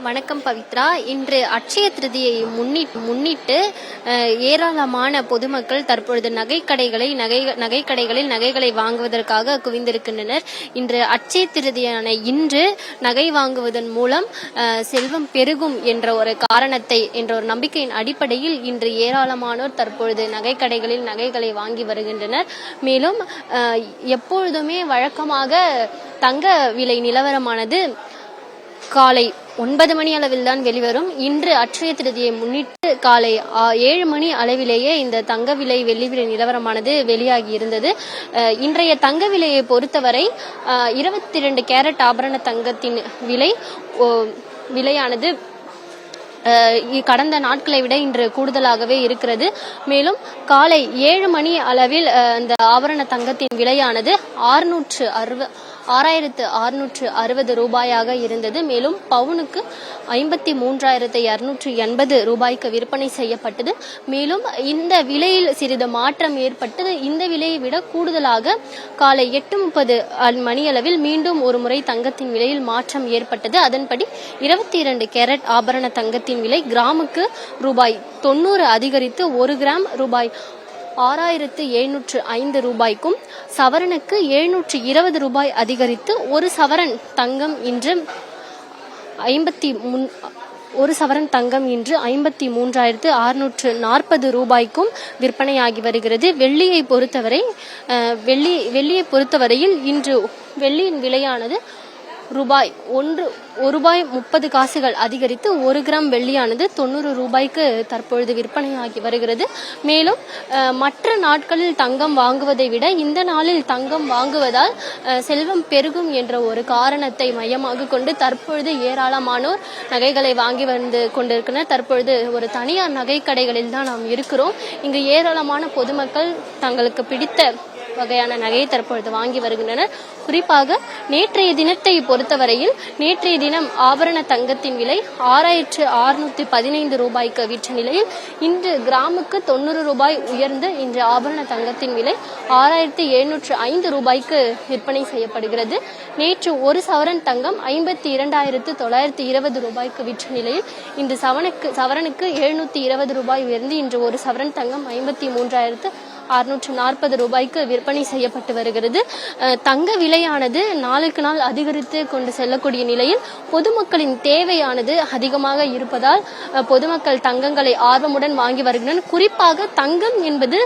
வணக்கம் பவித்ரா. இன்று அட்சய திருதியை முன்னிட்டு ஏராளமான பொதுமக்கள் தற்பொழுது நகைக்கடைகளில் நகைகளை வாங்குவதற்காக குவிந்திருக்கின்றனர். இன்று அட்சய திருதியான இன்று நகை வாங்குவதன் மூலம் செல்வம் பெருகும் என்ற ஒரு காரணத்தை என்ற ஒரு நம்பிக்கையின் அடிப்படையில் இன்று ஏராளமானோர் தற்பொழுது நகைக்கடைகளில் நகைகளை வாங்கி வருகின்றனர். மேலும் எப்பொழுதுமே வழக்கமாக தங்க விலை நிலவரமானது காலை 9 மணி அளவில் தான் வெளிவரும். இன்று அட்சய திருதியை முன்னிட்டு காலை 7 மணி அளவிலேயே இந்த தங்க விலை வெள்ளி விலை நிலவரமானது வெளியாகி இருந்தது. இன்றைய தங்க விலையை பொறுத்தவரை 22 கேரட் ஆபரண தங்கத்தின் விலையானது கடந்த நாட்களை விட இன்று கூடுதலாகவே இருக்கிறது. மேலும் காலை 7 மணி அளவில் இந்த ஆபரண தங்கத்தின் விலையானது 6660 ரூபாயாக இருந்தது. மேலும் பவுனுக்கு 53,280 ரூபாய்க்கு விற்பனை செய்யப்பட்டது. மேலும் இந்த விலையில் சிறிது மாற்றம் ஏற்பட்டது. இந்த விலையை விட கூடுதலாக காலை 8:30 மணியளவில் மீண்டும் ஒரு முறை தங்கத்தின் விலையில் மாற்றம் ஏற்பட்டது. அதன்படி 22 கேரட் ஆபரண தங்கத்தின் விலை கிராமுக்கு ரூபாய் 90 அதிகரித்து 1 கிராம் ரூபாய் 6,705 ரூபாய்க்கும், சவரனுக்கு 720 ரூபாய் அதிகரித்து ஒரு சவரன் தங்கம் இன்று 53,640 ரூபாய்க்கும் விற்பனையாகி வருகிறது. வெள்ளியை பொறுத்தவரையில் இன்று வெள்ளியின் விலையானது ₹1 30 அதிகரித்து 1 கிராம் வெள்ளியானது 90 ரூபாய்க்கு தற்பொழுது விற்பனையாகி வருகிறது. மேலும் மற்ற நாட்களில் தங்கம் வாங்குவதை விட இந்த நாளில் தங்கம் வாங்குவதால் செல்வம் பெருகும் என்ற ஒரு காரணத்தை மையமாக கொண்டு தற்பொழுது ஏராளமானோர் நகைகளை வாங்கி வந்து கொண்டிருக்கின்றனர். தற்பொழுது ஒரு தனியார் நகை கடைகளில் தான் நாம் இருக்கிறோம். இங்கு ஏராளமான பொதுமக்கள் தங்களுக்கு பிடித்த வகையான நகையை தற்பொழுது வாங்கி வருகின்றனர். குறிப்பாக நேற்றைய தினத்தை பொறுத்தவரையில் நேற்றைய தினம் ஆபரண தங்கத்தின் விலை 6,615 ரூபாய்க்கு விற்ற நிலையில் இன்று கிராமுக்கு 90 ரூபாய் உயர்ந்து இன்று ஆபரண தங்கத்தின் விலை 6,705 ரூபாய்க்கு விற்பனை செய்யப்படுகிறது. நேற்று ஒரு சவரன் தங்கம் 52,920 ரூபாய்க்கு விற்ற நிலையில் இன்று சவரனுக்கு 720 ரூபாய் உயர்ந்து இன்று ஒரு சவரன் தங்கம் 53,640 ரூபாய்க்கு விற்பனை செய்யப்பட்டு வருகிறது. தங்க விலையானது நாளுக்கு நாள் அதிகரித்து கொண்டு செல்லக்கூடிய நிலையில் பொதுமக்களின் தேவையானது அதிகமாக இருப்பதால் பொதுமக்கள் தங்கங்களை ஆர்வமுடன் வாங்கி வருகின்றனர். குறிப்பாக தங்கம் என்பது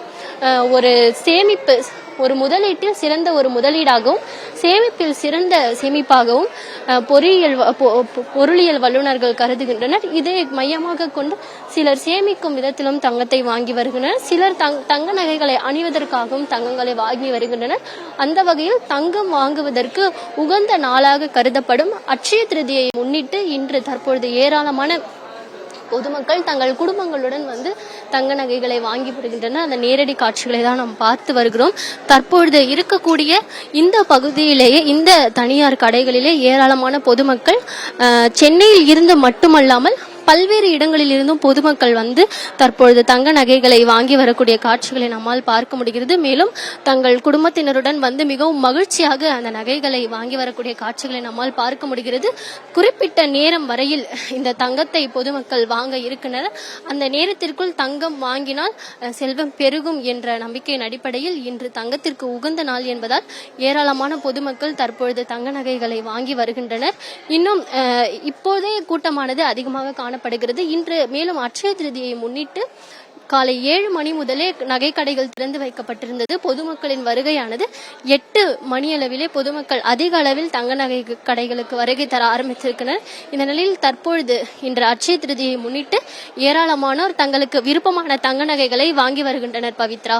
ஒரு சேமிப்பு, ஒரு முதலீட்டில் சிறந்த ஒரு முதலீடாகவும் சேமிப்பில் சிறந்த சேமிப்பாகவும் பொருளியல் வல்லுநர்கள் கருதுகின்றனர். இதை மையமாக கொண்டு சிலர் சேமிக்கும் விதத்திலும் தங்கத்தை வாங்கி வருகின்றனர். சிலர் தங்க நகைகளை அணிவதற்காகவும் தங்கங்களை வாங்கி வருகின்றனர். அந்த வகையில் தங்கம் வாங்குவதற்கு உகந்த நாளாக கருதப்படும் அட்சய திருதியை முன்னிட்டு இன்று தற்பொழுது ஏராளமான பொதுமக்கள் தங்கள் குடும்பங்களுடன் வந்து தங்க நகைகளை வாங்கி வருகின்றனர். அந்த நேரடி காட்சிகளை தான் நாம் பார்த்து வருகிறோம். தற்பொழுது இருக்கக்கூடிய இந்த பகுதியிலேயே இந்த தனியார் கடைகளிலே ஏராளமான பொதுமக்கள் சென்னையில் இருந்து மட்டுமல்லாமல் பல்வேறு இடங்களில் இருந்தும் பொதுமக்கள் வந்து தற்பொழுது தங்க நகைகளை வாங்கி வரக்கூடிய காட்சிகளை நம்மால் பார்க்க முடிகிறது. மேலும் தங்கள் குடும்பத்தினருடன் வந்து மிகவும் மகிழ்ச்சியாக அந்த நகைகளை வாங்கி வரக்கூடிய காட்சிகளை நம்மால் பார்க்க முடிகிறது. குறிப்பிட்ட நேரம் வரையில் இந்த தங்கத்தை பொதுமக்கள் வாங்க இருக்கின்றனர். அந்த நேரத்திற்குள் தங்கம் வாங்கினால் செல்வம் பெருகும் என்ற நம்பிக்கையின் அடிப்படையில் இன்று தங்கத்திற்கு உகந்த நாள் என்பதால் ஏராளமான பொதுமக்கள் தற்பொழுது தங்க நகைகளை வாங்கி வருகின்றனர். இன்னும் இப்போதே கூட்டமானது அதிகமாக காணப்படுகிறது. இன்று மேலும் அட்சய திருதியை முன்னிட்டு காலை 7 மணி முதலே நகை கடைகள் திறந்து வைக்கப்பட்டிருந்தது. பொதுமக்களின் வருகையானது 8 மணியளவிலே பொதுமக்கள் அதிக அளவில் தங்க நகை கடைகளுக்கு வருகை தர ஆரம்பித்திருக்கின்றனர். இந்த நிலையில் தற்பொழுது இன்று அட்சய திருதியை முன்னிட்டு ஏராளமானோர் தங்களுக்கு விருப்பமான தங்க நகைகளை வாங்கி வருகின்றனர். பவித்ரா.